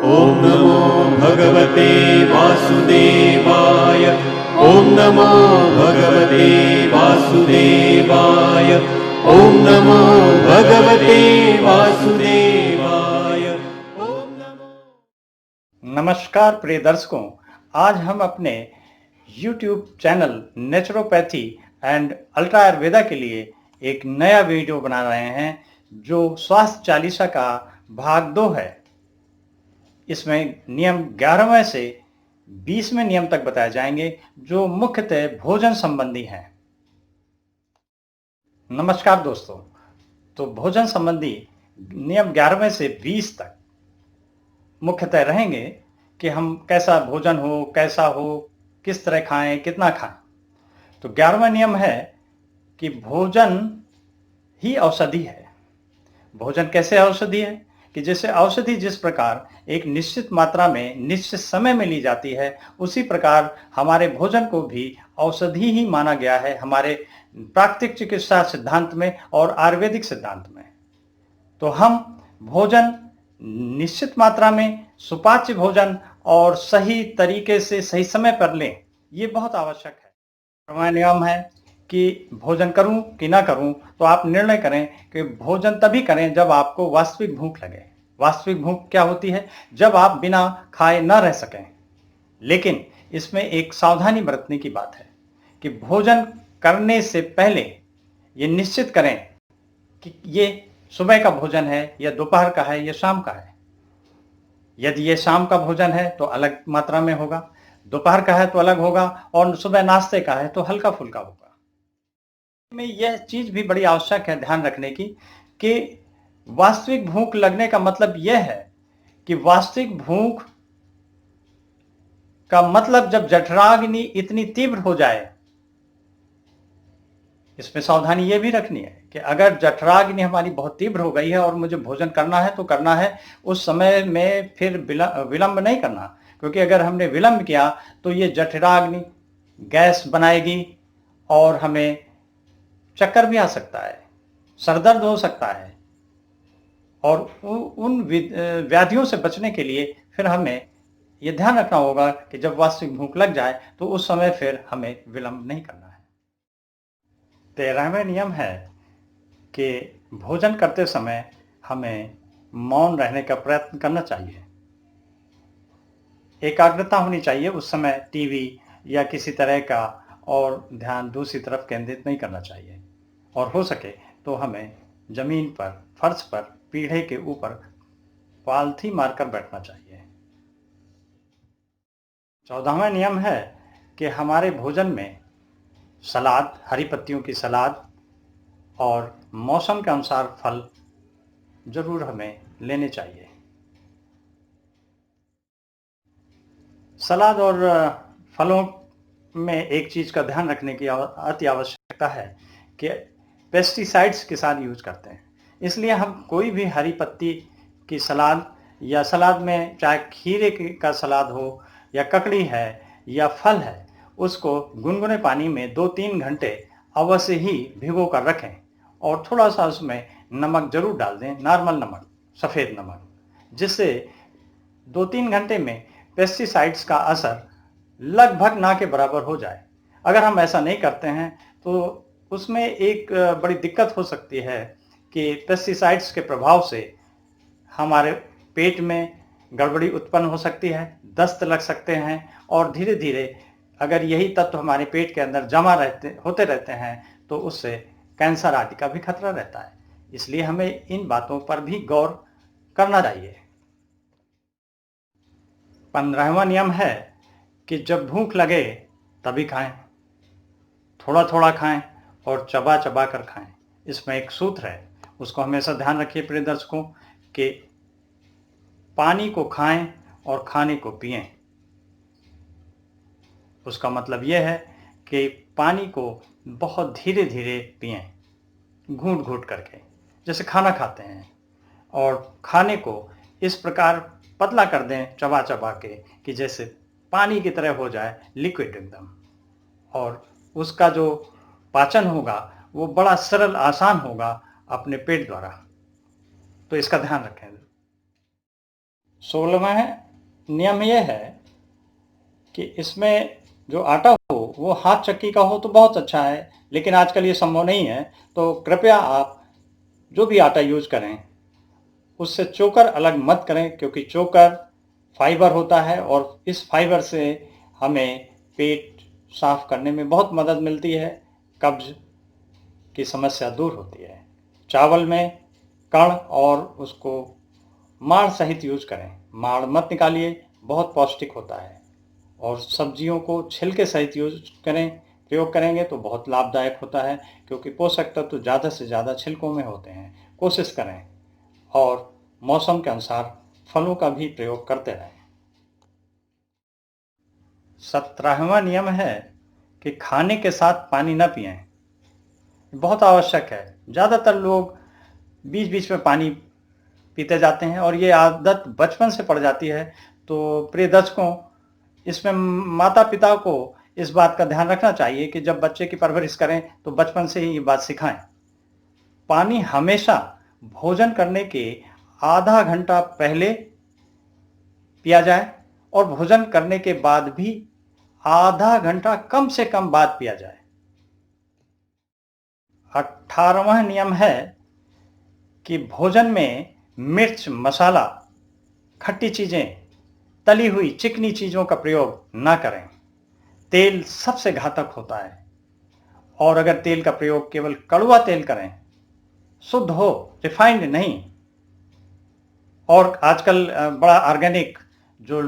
ॐ नमो भगवते वासुदेवाय। ॐ नमो भगवते वासुदेवाय। ॐ नमो भगवते वासुदेवाय। ॐ नमो। नमस्कार प्रिय दर्शकों, आज हम अपने YouTube channel naturopathy and ultra Ayurveda के लिए एक नया वीडियो बना रहे हैं जो स्वास्थ्य चालीसा का भाग 2 है। इसमें नियम 11वें से 20वें नियम तक बताए जाएंगे जो मुख्यतः भोजन संबंधी हैं। नमस्कार दोस्तों, तो भोजन संबंधी नियम 11वें से 20 तक मुख्यतः रहेंगे कि हम कैसा भोजन हो, कैसा हो, किस तरह खाएं, कितना खाएं। तो 11वां नियम है कि भोजन ही औषधि है। भोजन कैसे औषधि है कि जैसे औषधि जिस प्रकार एक निश्चित मात्रा में निश्चित समय में ली जाती है, उसी प्रकार हमारे भोजन को भी औषधि ही माना गया है हमारे प्राकृतिक चिकित्सा सिद्धांत में और आयुर्वेदिक सिद्धांत में। तो हम भोजन निश्चित मात्रा में, सुपाच्य भोजन और सही तरीके से सही समय पर लें, ये बहुत आवश्यक है। हमारा नियम है कि भोजन करूं कि ना करूं, तो आप निर्णय करें कि भोजन तभी करें जब आपको वास्तविक भूख लगे। वास्तविक भूख क्या होती है? जब आप बिना खाए न रह सकें। लेकिन इसमें एक सावधानी बरतने की बात है कि भोजन करने से पहले ये निश्चित करें कि ये सुबह का भोजन है या दोपहर का है या शाम का है। यदि ये शाम का भोजन है तो अलग मात्रा में होगा, दोपहर का है तो अलग होगा और सुबह नाश्ते का है तो हल्का फुल्का होगा। में यह चीज भी बड़ी आवश्यक है ध्यान रखने की कि वास्तविक भूख लगने का मतलब यह है कि वास्तविक भूख का मतलब जब जठराग्नि इतनी तीव्र हो जाए। इसमें सावधानी यह भी रखनी है कि अगर जठराग्नि हमारी बहुत तीव्र हो गई है और मुझे भोजन करना है तो करना है, उस समय में फिर विलंब नहीं करना, क्योंकि अगर हमने विलंब किया तो ये जठराग्नि गैस बनाएगी और हमें चक्कर भी आ सकता है, सरदर्द हो सकता है। और उन व्याधियों से बचने के लिए फिर हमें यह ध्यान रखना होगा कि जब वास्तविक भूख लग जाए तो उस समय फिर हमें विलंब नहीं करना है। 13वां नियम है कि भोजन करते समय हमें मौन रहने का प्रयत्न करना चाहिए। एकाग्रता होनी चाहिए उस समय टीवी या किसी तरह का और ध्यान दूसरी तरफ केंद्रित नहीं करना चाहिए। और हो सके तो हमें जमीन पर, फर्श पर, पीढ़े के ऊपर पालथी मारकर बैठना चाहिए। 14वां नियम है कि हमारे भोजन में सलाद, हरी पत्तियों की सलाद और मौसम के अनुसार फल जरूर हमें लेने चाहिए। सलाद और फलों में एक चीज का ध्यान रखने की अति आवश्यकता है कि पेस्टिसाइड्स के साथ यूज करते हैं। इसलिए हम कोई भी हरी पत्ती की सलाद या सलाद में चाहे खीरे का सलाद हो या ककड़ी है या फल है, उसको गुनगुने पानी में 2-3 घंटे अवश्य ही भिगो कर रखें और थोड़ा सा उसमें नमक जरूर डाल दें, नॉर्मल नमक, सफ़ेद नमक, जिससे 2-3 घंटे में पेस्टिसाइड्स का असर लगभग ना के बराबर हो जाए। अगर हम ऐसा नहीं करते हैं तो उसमें एक बड़ी दिक्कत हो सकती है कि पेस्टिसाइड्स के प्रभाव से हमारे पेट में गड़बड़ी उत्पन्न हो सकती है, दस्त लग सकते हैं और धीरे धीरे अगर यही तत्व हमारे पेट के अंदर जमा होते रहते हैं तो उससे कैंसर आदि का भी खतरा रहता है। इसलिए हमें इन बातों पर भी गौर करना चाहिए। 15वां नियम है कि जब भूख लगे तभी खाएं, थोड़ा थोड़ा खाएं और चबा चबा कर खाएं। इसमें एक सूत्र है, उसको हमेशा ध्यान रखिए प्रिय दर्शकों, कि पानी को खाएं और खाने को पिएं। उसका मतलब यह है कि पानी को बहुत धीरे धीरे पिएं, घूंट घूंट करके, जैसे खाना खाते हैं, और खाने को इस प्रकार पतला कर दें चबा चबा के कि जैसे पानी की तरह हो जाए, लिक्विड एकदम, और उसका जो पाचन होगा वो बड़ा सरल आसान होगा अपने पेट द्वारा। तो इसका ध्यान रखें। 16वां नियम यह है कि इसमें जो आटा हो वो हाथ चक्की का हो तो बहुत अच्छा है, लेकिन आजकल ये संभव नहीं है। तो कृपया आप जो भी आटा यूज करें उससे चोकर अलग मत करें, क्योंकि चोकर फाइबर होता है और इस फाइबर से हमें पेट साफ करने में बहुत मदद मिलती है, कब्ज की समस्या दूर होती है। चावल में कण और उसको माड़ सहित यूज करें, माड़ मत निकालिए, बहुत पौष्टिक होता है। और सब्जियों को छिलके सहित यूज करें, प्रयोग करेंगे तो बहुत लाभदायक होता है, क्योंकि पोषक तत्व ज़्यादा से ज़्यादा छिलकों में होते हैं। कोशिश करें और मौसम के अनुसार फलों का भी प्रयोग करते रहें। 17वां नियम है कि खाने के साथ पानी न पिएं। बहुत आवश्यक है। ज़्यादातर लोग बीच बीच में पानी पीते जाते हैं और ये आदत बचपन से पड़ जाती है। तो प्रिय दर्शकों, इसमें माता पिता को इस बात का ध्यान रखना चाहिए कि जब बच्चे की परवरिश करें तो बचपन से ही ये बात सिखाएं। पानी हमेशा भोजन करने के आधा घंटा पहले पिया जाए और भोजन करने के बाद भी आधा घंटा कम से कम बाद पिया जाए। 18वां नियम है कि भोजन में मिर्च, मसाला, खट्टी चीजें, तली हुई चिकनी चीजों का प्रयोग ना करें। तेल सबसे घातक होता है और अगर तेल का प्रयोग केवल कड़वा तेल करें, शुद्ध हो, रिफाइंड नहीं। और आजकल बड़ा ऑर्गेनिक जो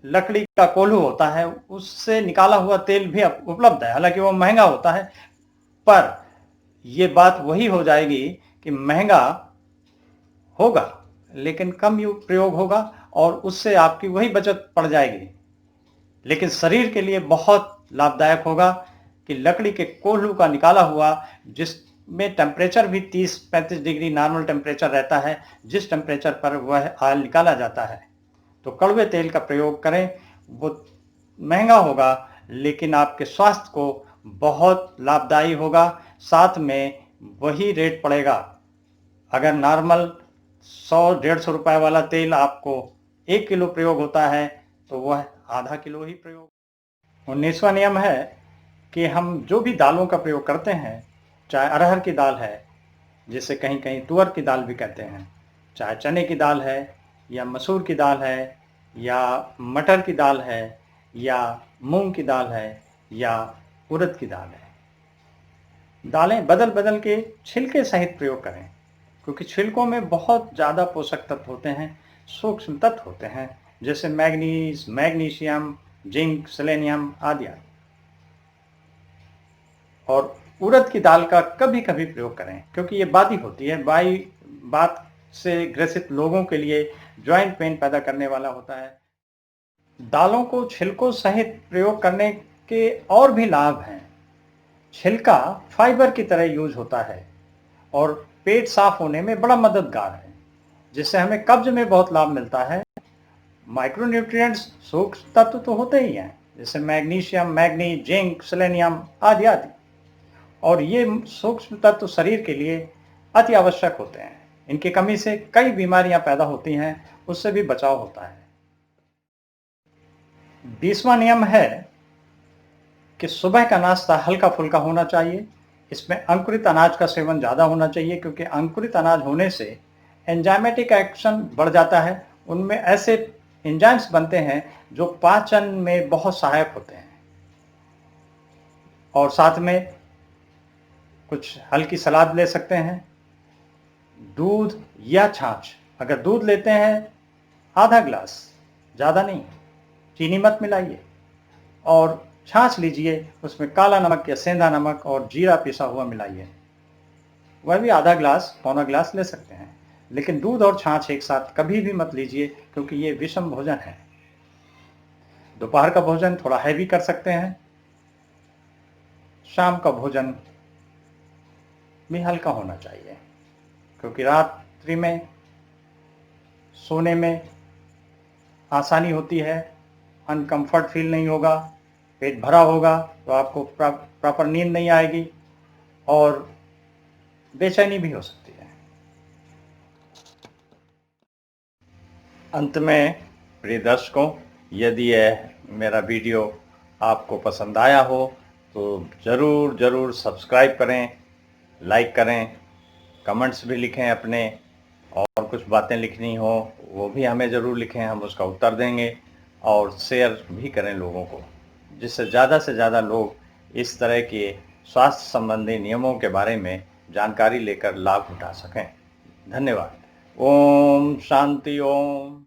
लकड़ी का कोल्हू होता है उससे निकाला हुआ तेल भी उपलब्ध है। हालांकि वो महंगा होता है, पर यह बात वही हो जाएगी कि महंगा होगा लेकिन कम प्रयोग होगा और उससे आपकी वही बचत पड़ जाएगी, लेकिन शरीर के लिए बहुत लाभदायक होगा कि लकड़ी के कोल्हू का निकाला हुआ, जिसमें टेम्परेचर भी 30-35 डिग्री नॉर्मल टेम्परेचर रहता है, जिस टेम्परेचर पर वह ऑयल निकाला जाता है। तो कड़वे तेल का प्रयोग करें। वो महंगा होगा लेकिन आपके स्वास्थ्य को बहुत लाभदायी होगा। साथ में वही रेट पड़ेगा। अगर नॉर्मल 100-150 रुपए वाला तेल आपको 1 किलो प्रयोग होता है तो वह आधा किलो ही प्रयोग। 19वां नियम है कि हम जो भी दालों का प्रयोग करते हैं, चाहे अरहर की दाल है, जिसे कहीं कहीं तुअर की दाल भी कहते हैं, चाहे चने की दाल है या मसूर की दाल है या मटर की दाल है या मूंग की दाल है या उड़द की दाल है, दालें बदल बदल के छिलके सहित प्रयोग करें, क्योंकि छिलकों में बहुत ज़्यादा पोषक तत्व होते हैं, सूक्ष्म तत्व होते हैं, जैसे मैग्नीज, मैग्नीशियम, जिंक, सेलेनियम आदि। और उड़द की दाल का कभी कभी प्रयोग करें, क्योंकि ये बादी होती है। बात से ग्रसित लोगों के लिए जॉइंट पेन पैदा करने वाला होता है। दालों को छिलकों सहित प्रयोग करने के और भी लाभ हैं। छिलका फाइबर की तरह यूज होता है और पेट साफ होने में बड़ा मददगार है, जिससे हमें कब्ज में बहुत लाभ मिलता है। माइक्रोन्यूट्रिएंट्स सूक्ष्म तत्व तो होते ही हैं, जैसे मैग्नीशियम, मैग्नीज, जिंक, सेलेनियम आदि आदि। और ये सूक्ष्म तत्व शरीर के लिए अति आवश्यक होते हैं। इनकी कमी से कई बीमारियां पैदा होती हैं, उससे भी बचाव होता है। 20वां नियम है कि सुबह का नाश्ता हल्का फुल्का होना चाहिए। इसमें अंकुरित अनाज का सेवन ज़्यादा होना चाहिए, क्योंकि अंकुरित अनाज होने से एंजाइमेटिक एक्शन बढ़ जाता है। उनमें ऐसे एंजाइम्स बनते हैं जो पाचन में बहुत सहायक होते हैं। और साथ में कुछ हल्की सलाद ले सकते हैं। दूध या छाछ, अगर दूध लेते हैं आधा ग्लास, ज़्यादा नहीं, चीनी मत मिलाइए। और छाछ लीजिए, उसमें काला नमक या सेंधा नमक और जीरा पिसा हुआ मिलाइए, वह भी आधा ग्लास, पौना ग्लास ले सकते हैं। लेकिन दूध और छाछ एक साथ कभी भी मत लीजिए, क्योंकि ये विषम भोजन है। दोपहर का भोजन थोड़ा हैवी कर सकते हैं। शाम का भोजन भी हल्का होना चाहिए, क्योंकि रात्रि में सोने में आसानी होती है, अनकंफर्ट फील नहीं होगा, पेट भरा होगा तो आपको प्रॉपर नींद नहीं आएगी और बेचैनी भी हो सकती है। अंत में प्रिय दर्शकों, यदि यह मेरा वीडियो आपको पसंद आया हो तो ज़रूर सब्सक्राइब करें, लाइक करें, कमेंट्स भी लिखें अपने, और कुछ बातें लिखनी हो वो भी हमें ज़रूर लिखें, हम उसका उत्तर देंगे। और शेयर भी करें लोगों को, जिससे ज़्यादा से ज़्यादा लोग इस तरह के स्वास्थ्य संबंधी नियमों के बारे में जानकारी लेकर लाभ उठा सकें। धन्यवाद। ओम शांति ओम।